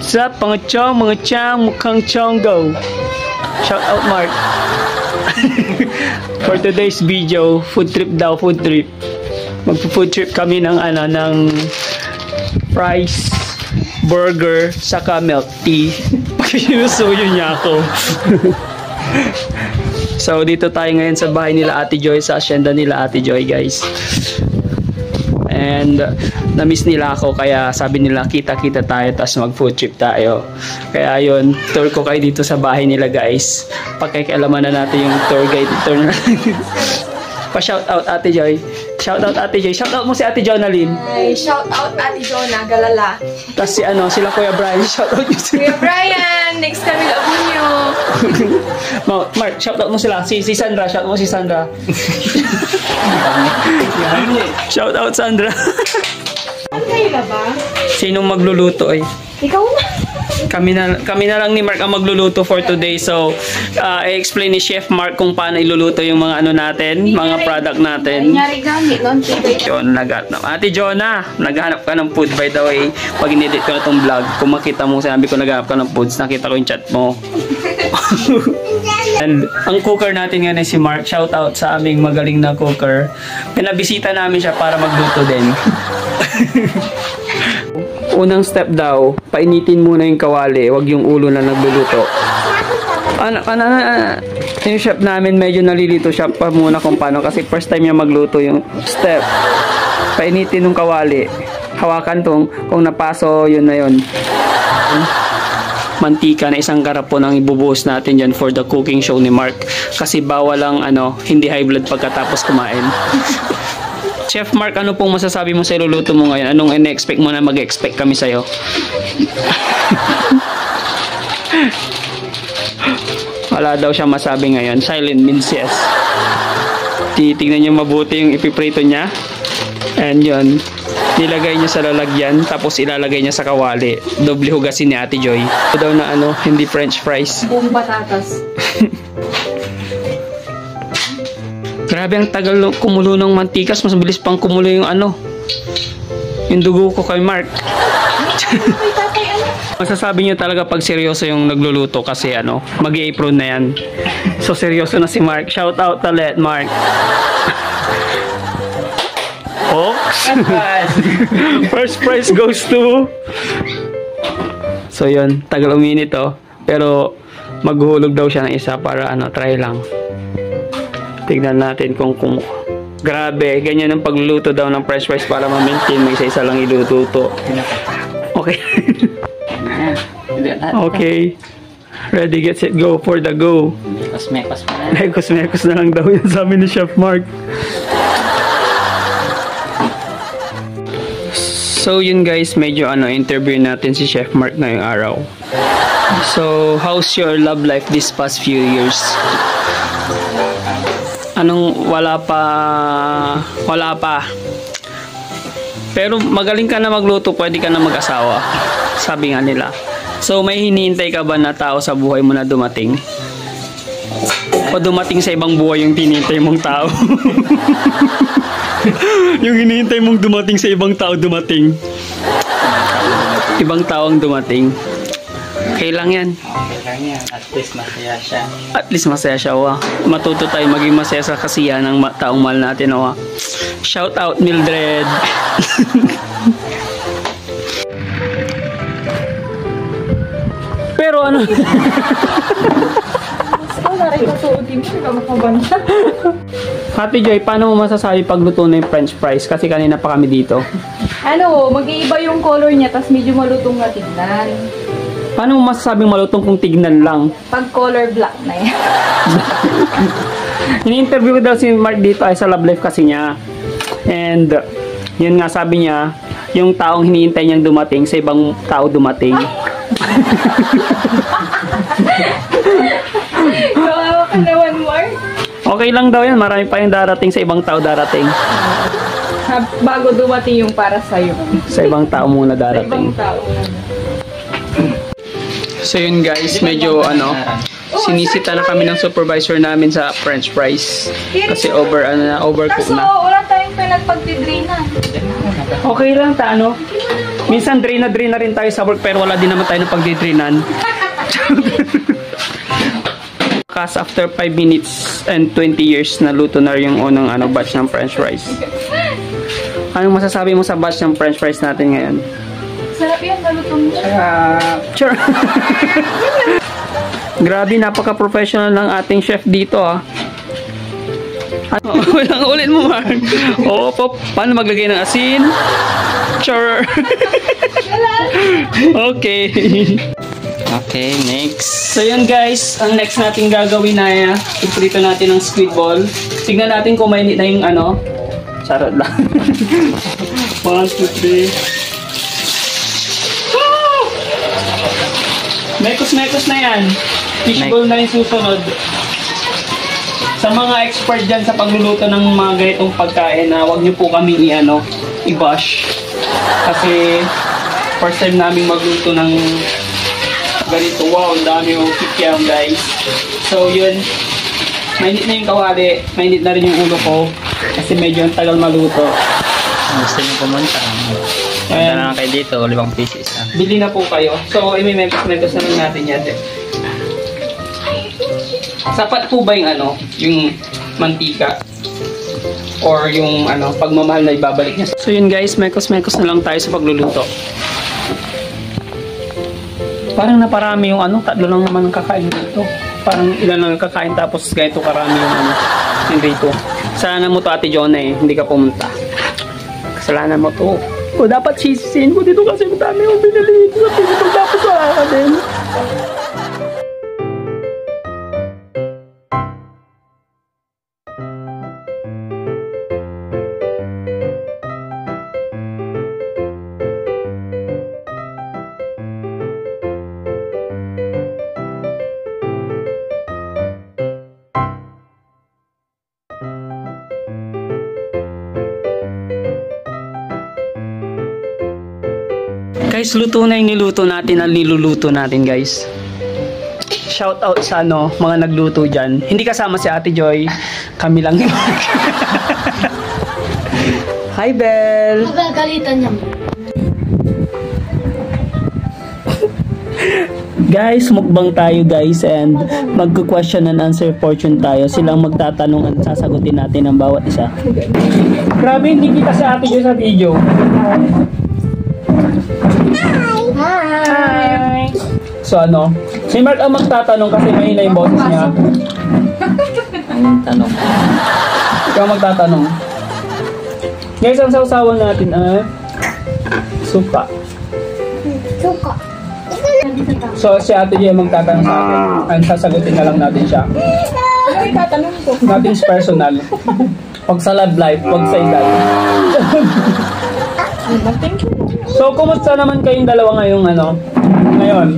Sup, mga chong, mukhang chongo. Shout out, Mark. For today's video, food trip daw, food trip. Magpo-food trip kami ng fries, burger, saka milk tea. Sinusuyo niya ako. So, dito tayo ngayon sa bahay nila Ate Joy, sa asyenda nila Ate Joy, guys. And na-miss nila ako, kaya sabi nila kita-kita tayo, tapos mag-food trip tayo. Kaya yun, tour ko kayo dito sa bahay nila, guys. Pagkikialaman na natin yung tour guide. Tour na. Pa-shoutout Ate Joy. Shoutout Ate Joy. Shoutout mo si Ate Jonalyn. Ay, shoutout Ate Jona, Galala. Tapos sila Kuya Brian. Shoutout nyo sila. Kuya Brian, next kami labon nyo. Mark, shoutout mo sila. Si Sandra, shoutout mo si Sandra. Shoutout Sandra. Kayo na ba? Sinong magluluto ay? Ikaw na. Kami na lang ni Mark ang magluluto for today. So, i-explain ni Chef Mark kung paano iluluto yung mga natin, mga product natin. Nangyari gamit, non? Yun, Ate Jonah, naghahanap ka ng food, by the way. Pag in-edit ko na itong vlog, kung makita mo, sinabi ko naghahanap ka ng foods, nakita ko yung chat mo. And ang cooker natin ngayon ay si Mark. Shout out sa aming magaling na cooker. Pinabisita namin siya para magluto din. Unang step daw, painitin muna yung kawali, wag yung ulo na nagluluto. Yung chef namin medyo nalilito siya pa muna kung paano, kasi first time niya magluto. Yung step, painitin yung kawali, hawakan kung napaso, yun na yun. Mantika na isang garapon ang ibubuhos natin dyan for the cooking show ni Mark, kasi bawal ang hindi high blood pagkatapos kumain. Chef Mark, ano pong masasabi mo sa iluluto mo ngayon? Anong in-expect mo na mag-expect kami sa'yo? Wala daw siya masabi ngayon. Silent means yes. Titignan niyo mabuti yung ipiprito niya. And yun, nilagay niya sa lalagyan, tapos ilalagay niya sa kawali. Doble hugasin ni Ate Joy. Ito daw na hindi french fries. Buong patatas. Grabe ang tagal kumulo ng mantikas. Mas bilis pang kumulo yung yung dugo ko kay Mark. Masasabi niyo talaga pag seryoso yung nagluluto, kasi mag-i-apron na yan. So seryoso na si Mark. Shout out talit, Mark. Ox. First prize goes to. So yun, tagal uminit pero maghuhulog daw siya ng isa para try lang. Tignan natin kung grabe, ganyan ang pagluluto daw ng french fries para ma-maintain, may isa-isa lang iluluto. Okay. Okay. Ready, get set, go for the go. Mekos na lang daw yan sa amin ni Chef Mark. So yun guys, medyo interview natin si Chef Mark ngayong araw. So, how's your love life this past few years? Wala pa. Pero magaling ka na magluto, pwede ka na mag-asawa. Sabi nga nila. So, may hinihintay ka ba na tao sa buhay mo na dumating? O dumating sa ibang buhay yung hinihintay mong tao? Yung hinihintay mong dumating sa ibang tao, dumating. Ibang tao ang dumating. Okay lang yan. At least masaya siya. At least masaya siya, Matuto tayo maging masaya sa kasiyahan ng taong mahal natin, Shout out, Mildred. Pero Ate Joy, paano mo masasabi pagluto na yung french fries? Kasi kanina pa kami dito. Mag-iiba yung color niya, tas medyo malutong na tignan. Paano mo masasabing malutong kung tignan lang? Pag color black na yan. Ini-interview ko daw si Mark dito ay sa love life kasi niya. And yun nga, sabi niya, yung taong hinihintay niyang dumating sa ibang tao dumating. Kawawa ka naman, Mark. Okay lang daw yan, marami pa yung darating, sa ibang tao darating. Bago dumating yung para sa'yo. Sa ibang tao muna darating. Sa ibang tao. So yun guys, medyo sinisita na kami ng supervisor namin sa french fries. Kasi overcook Kaso na. wala tayong pinagpagtidrainan. Okay lang ta, Minsan drain na rin tayo sa work pero wala din naman tayo ng pagdidrainan. Kasi after 5 minutes and 20 years naluto na yung unang batch ng french fries. Anong masasabi mo sa batch ng french fries natin ngayon? Sarap yan, malutong siya. Sure. Grabe, napaka-professional ng ating chef dito Walang ulit mo, Mark. Oo, paano maglagay ng asin? Sure. Okay. Okay, next. So yun guys, ang next natin gagawin na iprito natin ng squid ball. Tignan natin kung mainit na yung charot lang. 1, 2, 3. Mekos-mekos na yan. Fishball na yung susunod. Sa mga expert dyan sa pagluluto ng mga ganitong pagkain wag nyo po kami i-bash. Kasi first time namin magluto ng ganito. Wow, ang dami yung kikiam guys. So yun, mainit na yung kawali, mainit na rin yung ulo ko. Kasi medyo ang tagal maluto. Gusto nyo pumunta. Punta na lang kayo dito, 5 pieces. Bili na po kayo. So, imimekos-mekos na lang natin yan. Sapat po ba yung yung mantika? Or yung pagmamahal na ibabalik niya? So yun guys, mekos-mekos na lang tayo sa pagluluto. Parang naparami yung tatlo lang naman ang kakain dito. Parang ilan lang ang kakain tapos ganito karami yung dito. Kasalanan mo to Ate Jonah hindi ka pumunta. Kasalanan mo to. O dapat sisisin ko dito kasi ang dami yung binili dito sa pinito tapos wala ka din. Guys, luto na yung niluto natin ang niluluto natin guys. Shout out sa mga nagluto dyan. Hindi kasama si Ate Joy. Kami lang. Hi Belle! Magagalitan niya. Guys, mukbang tayo guys and magko-question and answer fortune tayo. Silang magtatanong at sasagutin natin ang bawat isa. Grabe, hindi kita si Ate Joy sa video. Hi! So si Mark ang magtatanong kasi mahina yung boses niya. Anong tanong? Ikaw magtatanong. Guys, ang sausawan natin suka. Suka. So si Ate Jay magtatanong sa atin. Ang sasagutin na lang natin siya. Ano yung tatanong ko? Nothing's personal. Huwag sa love life, huwag sa edad. Thank you. So, kumusta naman kayong dalawa ngayong ngayon?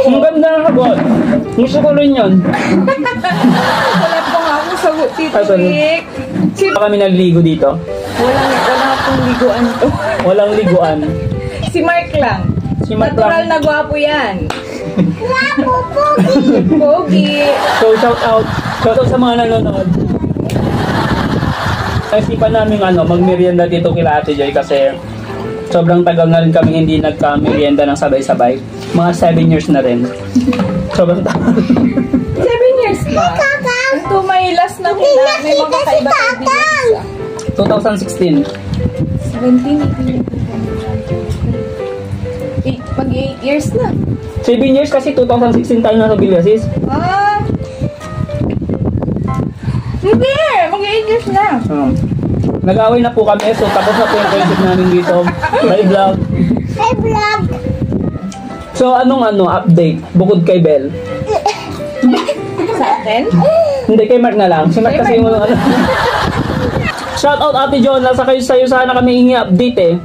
Ang ganda ng sagot. Gusto ko rin yun. Wala pa nga akong sagot, Tito Rick. Kami nagligo dito. Wala akong liguan to. Walang liguan. Si Mark lang. Si Mark Natural lang. na gwapo yan. Gwapo, pogi. Pogi. So, shout out sa mga nanonood. Naisipan namin magmerienda dito kila Ate Joy kasi sobrang tagal na rin kami hindi nagka-merienda ng sabay-sabay. Mga 7 years na rin. Sobrang tagal. 7 years na. Ito may last na may mga kaiba 2016. 17, 18. Mag-8 years na. 7 years kasi 2016 tayo nasa Villasis. Hindi! Mag-8 years na. Nag-away na po kami, so tapos na po yung friendship namin dito. Bye vlog. Hey vlog! So anong update bukod kay Belle? Sa atin? Hindi, kay Mark na lang. Si Mark kasi yung Shout out Ate John, nasa kayo sa'yo sana kami hingi update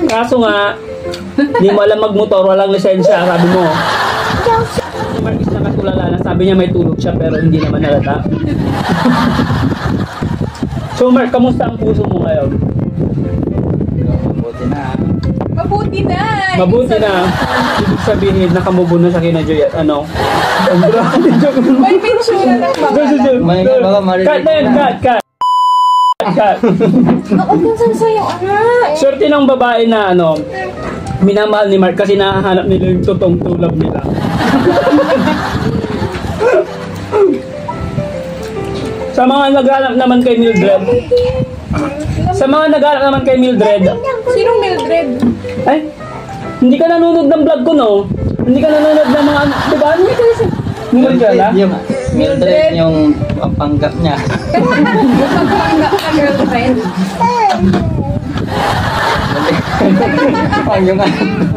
Kaso nga, hindi mo alam magmotor, walang lisensya, sabi mo. Si Mark is nakatulala na, sabi niya may tulog siya pero hindi naman halata. So Mark, kamusta ang puso mo ngayon? Mabuti na. Mabuti na! Mabuti na. Ibig sabihin, nakamubo na siya kina Joy at May picture na ng Cut, Baka marinig cut, cut. Ako kung saan sa'yo, anak. Swerte ng babae na minamahal ni Mark kasi nahahanap nila yung totoong tulab nila. Sa mga naghanap naman kay Mildred. Sinong Mildred? Ay, hindi ka nanonood ng vlog ko, no? Hindi ka nanonood ng mga, diba? Hindi ka kasi. Nanonood ka na? Yung Mildred yung panggap niya. Magpanggap na girlfriend. Yung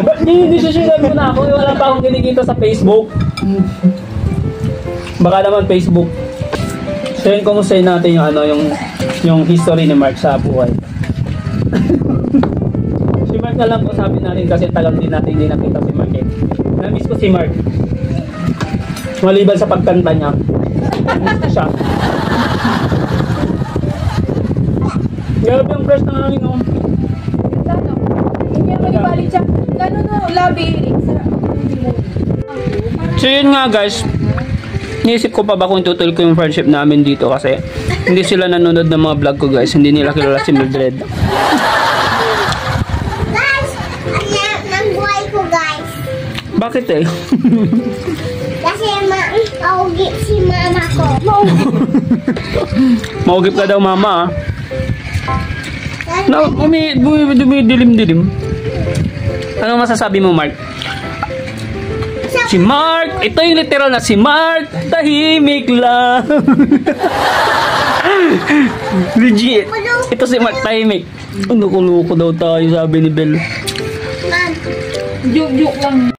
Ba't dinidesisyonan mo na ako? Wala pa akong kinikita sa Facebook. Baka naman Facebook. Sharing ko sa'yo natin yung history ni Mark sa buhay. Si Mark na lang po sabi natin kasi tagal din natin hindi nakita si Mark eh. Na-miss ko si Mark. Maliban sa pagkanta niya. Miss ko siya. Grabe yung fresh ng hangin, no? Ano? Hindi naman ibalit siya. Gano'n no, labi. So yun nga guys, niisip ko pa ba kung tutul ko yung friendship namin dito kasi hindi sila nanonood ng mga vlog ko guys, hindi nila kilala si Mildred. Guys, anak ng buhay ko guys. Bakit eh? Kasi maugip si mama ko. Maugip ka daw mama ah. Na, dumidilim-dilim. Ano masasabi mo Mark? Si Mark! Ito yung literal na si Mark! Tahimik lang! Legit! Ito si Mark, tahimik. Loko-loko daw tayo sabi ni Bel. Ma'am, Joke lang.